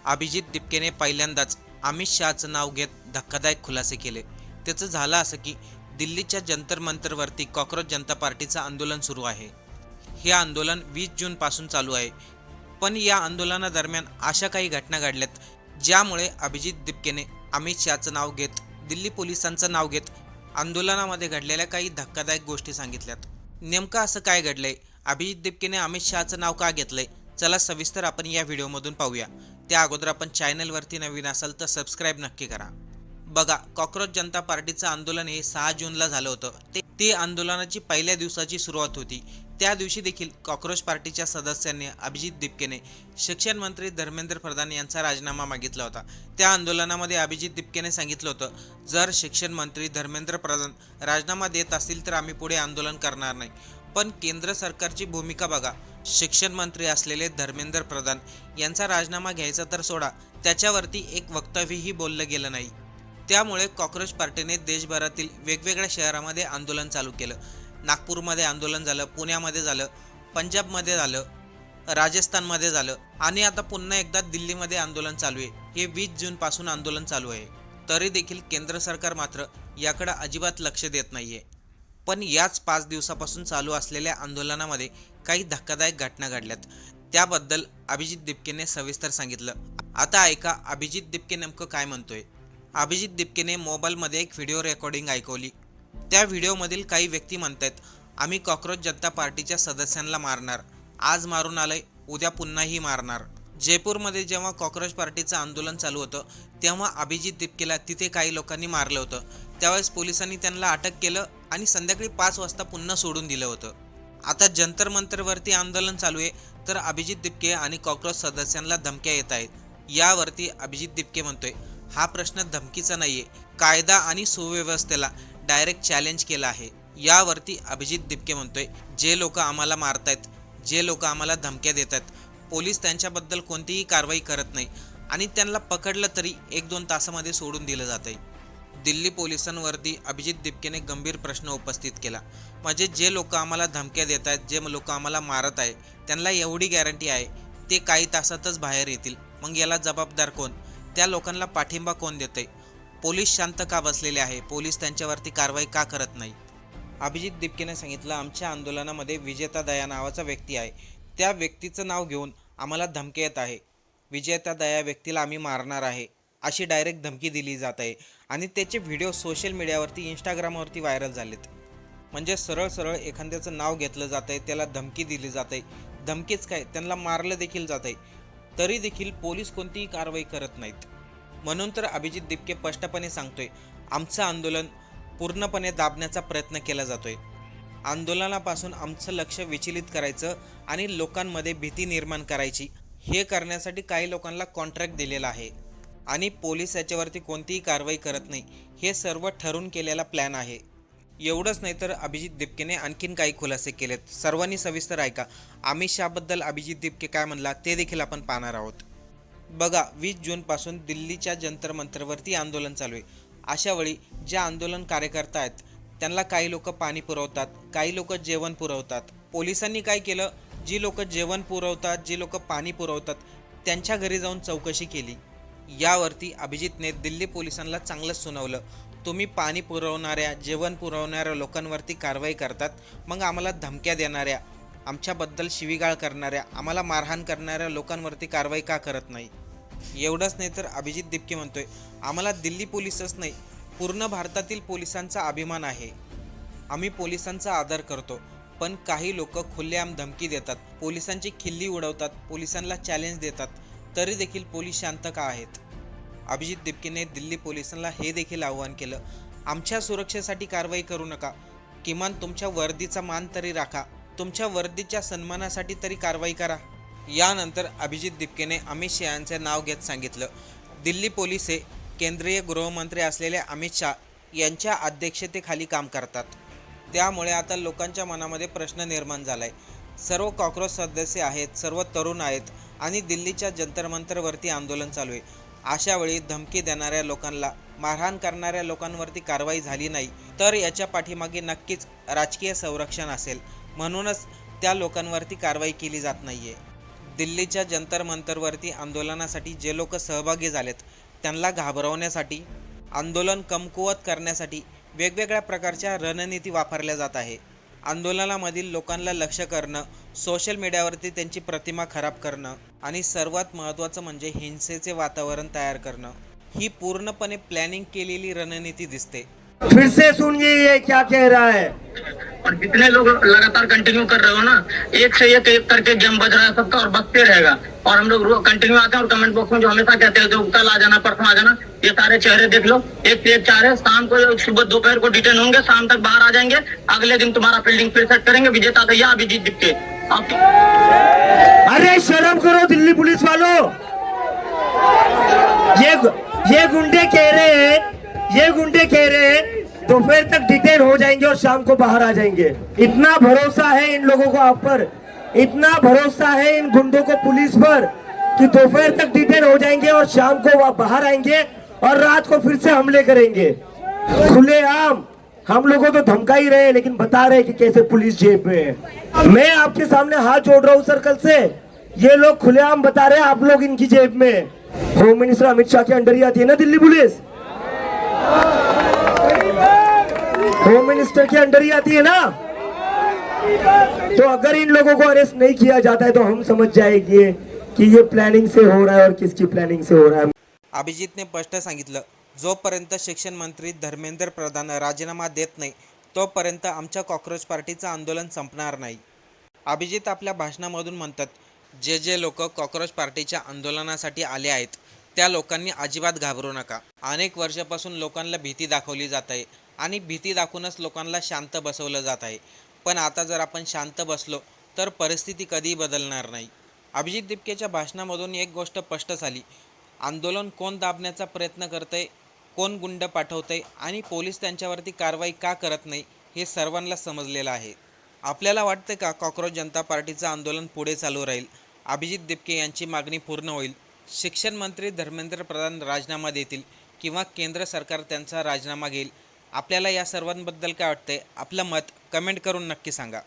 अभिजित दिपकेने पहिल्यांदाच अमित शहाचं नाव घेत धक्कादायक खुलासे केले. त्याचं झालं असं की दिल्लीच्या जंतर मंतरवरती कॉक्रोच जनता पार्टीचं आंदोलन सुरू आहे. हे आंदोलन 20 जूनपासून चालू आहे. पण या आंदोलनादरम्यान अशा काही घटना घडल्यात ज्यामुळे अभिजित दिपकेने अमित शहाचं नाव घेत, दिल्ली पोलिसांचं नाव घेत आंदोलनामध्ये घडलेल्या काही धक्कादायक गोष्टी सांगितल्यात. नेमकं असं काय घडलंय, अभिजित दिपकेने अमित शहाचं नाव का घेतलंय, चला सविस्तर आपण या व्हिडिओमधून पाहूया. त्या अगोदर आपण चॅनलवरती नवीन असाल तर सबस्क्राईब नक्की करा. बघा, कॉक्रोच जनता पार्टीचं आंदोलन हे 6 जूनला झालं होतं. ते आंदोलनाची पहिल्या दिवसाची सुरुवात होती. त्या दिवशी देखील कॉक्रोच पार्टीच्या सदस्यांनी अभिजित दिपकेने शिक्षण मंत्री धर्मेंद्र प्रधान यांचा राजीनामा मागितला होता. त्या आंदोलनामध्ये अभिजित दिपकेने सांगितलं होतं, जर शिक्षण मंत्री धर्मेंद्र प्रधान राजीनामा देत असतील तर आम्ही पुढे आंदोलन करणार नाही. पण केंद्र सरकारची भूमिका बघा, शिक्षण मंत्री असलेले धर्मेंद्र प्रधान यांचा राजीनामा घ्यायचा तर सोडा, त्याच्यावरती एक वक्तव्यही बोललं गेलं नाही. त्यामुळे कॉक्रोच पार्टीने देशभरातील वेगवेगळ्या शहरामध्ये आंदोलन चालू केलं. नागपूरमध्ये आंदोलन झालं, पुण्यामध्ये झालं, पंजाबमध्ये झालं, राजस्थानमध्ये झालं आणि आता पुन्हा एकदा दिल्लीमध्ये आंदोलन चालू आहे. हे 20 जूनपासून आंदोलन चालू आहे. तरी देखील केंद्र सरकार मात्र याकडे अजिबात लक्ष देत नाहीये. पण याच 5 दिवसापासून चालू असलेल्या आंदोलनामध्ये काही धक्कादायक घटना घडल्यात. त्याबद्दल अभिजित दिपकेने सविस्तर सांगितलं. आता ऐका अभिजित दिपके नेमकं काय म्हणतोय. अभिजित दिपकेने मोबाईलमध्ये एक व्हिडिओ रेकॉर्डिंग ऐकवली. त्या व्हिडिओमधील काही व्यक्ती म्हणतात, आम्ही कॉक्रोच जनता पार्टीच्या सदस्यांना मारणार, आज मारून आलंय, उद्या पुन्हाही मारणार. जयपूरमध्ये जेव्हा कॉक्रोच पार्टीचं आंदोलन चालू होतं तेव्हा अभिजित दिपकेला तिथे काही लोकांनी मारलं होतं. त्यावेळेस पोलिसांनी त्यांना अटक केलं आणि संध्याकाळी 5 वाजता पुन्हा सोडून दिलं होतं. आता जंतर मंतरवरती आंदोलन चालू आहे तर अभिजित दिपके आणि कॉक्रोच सदस्यांना धमक्या येत आहेत. यावरती अभिजित दिपके म्हणतोय, हा प्रश्न धमकीचा नाहीये, कायदा आणि सुव्यवस्थेला डायरेक्ट चॅलेंज केला आहे. यावरती अभिजित दिपके म्हणतोय, जे लोक आम्हाला मारतायत, जे लोक आम्हाला धमक्या देतात, पोलीस त्यांच्याबद्दल कोणतीही कारवाई करत नाही आणि त्यांना पकडलं तरी 1-2 तासामध्ये सोडून दिलं जात आहे. दिल्ली पोलिसांवरती अभिजित दिपकेने गंभीर प्रश्न उपस्थित केला. म्हणजे जे लोक आम्हाला धमक्या देत आहेत, जे लोक आम्हाला मारत आहे, त्यांना एवढी गॅरंटी आहे ते काही तासातच बाहेर येतील. मग याला जबाबदार कोण? त्या लोकांना पाठिंबा कोण देतंय? पोलीस शांत का बसलेले आहे? पोलीस त्यांच्यावरती कारवाई का करत नाही? अभिजित दिपकेने सांगितलं, आमच्या आंदोलनामध्ये विजेता दया नावाचा व्यक्ती आहे. त्या व्यक्तीचं नाव घेऊन आम्हाला धमकी येत आहे. विजेता दया व्यक्तीला आम्ही मारणार आहे अशी डायरेक्ट धमकी दिली जात आहे आणि त्याचे व्हिडिओ सोशल मीडियावरती इंस्टाग्रामवरती व्हायरल झालेत. म्हणजे सरळ सरळ एखाद्याचं नाव घेतलं जात आहे, त्याला धमकी दिली जात आहे. धमकीच काय, त्यांना मारलं देखील जात आहे. तरी देखील पोलीस कोणतीही कारवाई करत नाहीत. म्हणून तर अभिजित दिपके स्पष्टपणे सांगतोय, आमचं आंदोलन पूर्णपणे दाबण्याचा प्रयत्न केला जातोय. आंदोलनापासून आमचं लक्ष विचलित करायचं आणि लोकांमध्ये भीती निर्माण करायची, हे करण्यासाठी काही लोकांना कॉन्ट्रॅक्ट दिलेला आहे आणि पोलीस याच्यावरती कोणतीही कारवाई करत नाही. हे सर्व ठरवून केलेला प्लॅन आहे. एवढंच नाही तर अभिजित दिपकेने आणखीन काही खुलासे केलेत. सर्वांनी सविस्तर ऐका. अमित शहाबद्दल अभिजित दिपके काय म्हणला ते देखील आपण पाहणार आहोत. बघा, 20 जूनपासून दिल्लीच्या जंतर मंतरवरती आंदोलन चालू आहे. अशा वेळी जे आंदोलन कार्यकर्ता आहेत त्यांना काही लोक पाणी पुरवतात, काही लोक जेवण पुरवतात. पोलिसांनी काय केलं, जी लोक जेवण पुरवतात, जी लोक पाणी पुरवतात त्यांच्या घरी जाऊन चौकशी केली. यावरती अभिजितने दिल्ली पोलिसांना चांगलंच सुनावलं, तुम्ही पाणी पुरवणाऱ्या, जेवण पुरवणाऱ्या लोकांवरती कारवाई करतात, मग आम्हाला धमक्या देणाऱ्या, आमच्याबद्दल शिवीगाळ करणाऱ्या, आम्हाला मारहाण करणाऱ्या लोकांवरती कारवाई का करत नाही? एवढंच नाही तर अभिजित दिपके म्हणतोय, आम्हाला दिल्ली पोलीसच नाही, पूर्ण भारतातील पोलिसांचा अभिमान आहे. आम्ही पोलिसांचा आदर करतो. पण काही लोक खुलेआम धमकी देतात, पोलिसांची खिल्ली उडवतात, पोलिसांना चॅलेंज देतात. तरी देखील पोलीस शांत का आहेत? अभिजित दिपकेने दिल्ली पोलिसांना हे देखील आवाहन केलं, आमच्या सुरक्षेसाठी कारवाई करू नका, किमान तुमच्या वर्दीचा मान तरी राखा, तुमच्या वर्दीच्या सन्मानासाठी तरी कारवाई करा. यानंतर अभिजित दिपकेने अमित शहा यांचे नाव घेत सांगितलं, दिल्ली पोलीस हे केंद्रीय गृहमंत्री असलेले अमित शहा यांच्या अध्यक्षतेखाली काम करतात. त्यामुळे आता लोकांच्या मनामध्ये प्रश्न निर्माण झालाय. सर्व कॉक्रोच सदस्य आहेत, सर्व तरुण आहेत आणि दिल्लीच्या जंतर मंतरवरती आंदोलन चालू आहे. अशा वेळी धमकी देणाऱ्या लोकांना, मारहाण करणाऱ्या लोकांवरती कारवाई झाली नाही तर याच्या पाठीमागे नक्कीच राजकीय संरक्षण असेल. म्हणूनच त्या लोकांवरती कारवाई केली जात नाहीये. दिल्लीच्या जंतर मंतरवरती आंदोलनासाठी जे लोक सहभागी झालेत त्यांना घाबरवण्यासाठी, आंदोलन कमकुवत करण्यासाठी वेगवेगळ्या प्रकारच्या रणनीती वापरल्या जात आहे. आंदोलनामधील लोकांना लक्ष्य करणं, सोशल मीडियावरती त्यांची प्रतिमा खराब करणं आणि सर्वात महत्त्वाचं म्हणजे हिंसेचे वातावरण तयार करणं, ही पूर्णपणे प्लॅनिंग केलेली रणनीती दिसते. फिर से सुनिए ये क्या कह रहा है. और जितने लोग लगातार कंटिन्यू कर रहे हो ना, एक से एक करके गेम बज रहा है सबका और बजते रहेगा. और हम लोग कंटिन्यू आते हैं और कमेंट बॉक्स में जो हमेशा कहते हैं जो कल आ जाना, परसों आ जाना, ये सारे चेहरे देख लो, एक से एक चार है. शाम को सुबह दोपहर को डिटेन होंगे, शाम तक बाहर आ जाएंगे. अगले दिन तुम्हारा फील्डिंग फिर सेट करेंगे. विजेता भैया अभिजीत दिप्के. अरे शर्म करो दिल्ली पुलिस वालों. ये गुंडे कह रहे हैं दोपहर तक डिटेन हो जाएंगे और शाम को बाहर आ जाएंगे. इतना भरोसा है इन लोगों को आप पर, इतना भरोसा है इन गुंडों को पुलिस पर कि दोपहर तक डिटेन हो जाएंगे और शाम को वह बाहर आएंगे और रात को फिर से हमले करेंगे खुलेआम. हम लोगों तो धमका ही रहे, लेकिन बता रहे कि कैसे पुलिस जेब में है. मैं आपके सामने हाथ जोड़ रहा हूँ सर्कल से. ये लोग खुलेआम बता रहे हैं आप लोग इनकी जेब में. होम मिनिस्टर अमित शाह के अंडर ही आती है ना दिल्ली पुलिस. होम मिनिस्टर के अंडर ही आती है ना. तो अगर इन लोगों को अरेस्ट नहीं किया जाता है तो हम समझ जाएंगे कि ये प्लानिंग से हो रहा है और किसकी प्लानिंग से हो रहा है. अभिजितने स्पष्ट सांगितलं, जोपर्यंत शिक्षण मंत्री धर्मेंद्र प्रधान राजीनामा देत नाही तोपर्यंत आमच्या कॉक्रोच पार्टीचं आंदोलन संपणार नाही. अभिजित आपल्या भाषणामधून म्हणतात, जे जे लोक कॉक्रोच पार्टीच्या आंदोलनासाठी आले आहेत त्या लोकांनी अजिबात घाबरू नका. अनेक वर्षापासून लोकांना भीती दाखवली जात आहे आणि भीती दाखवूनच लोकांना शांत बसवलं जात आहे. पण आता जर आपण शांत बसलो तर परिस्थिती कधीही बदलणार नाही. अभिजित दिप्केच्या भाषणामधून एक गोष्ट स्पष्ट झाली, आंदोलन कोण दाबण्याचा प्रयत्न करतंय, कोण गुंड पाठवतंय आणि पोलीस त्यांच्यावरती कारवाई का करत नाही हे सर्वांना समजलेलं आहे. आपल्याला वाटतं का कॉक्रोच जनता पार्टीचं आंदोलन पुढे चालू राहील, अभिजित दिप्के यांची मागणी पूर्ण होईल, शिक्षण मंत्री धर्मेंद्र प्रधान राजीनामा देतील किंवा केंद्र सरकार त्यांचा राजीनामा घेईल? आपल्याला या सर्वांबद्दल काय वाटतंय? आपलं मत कमेंट करून नक्की सांगा.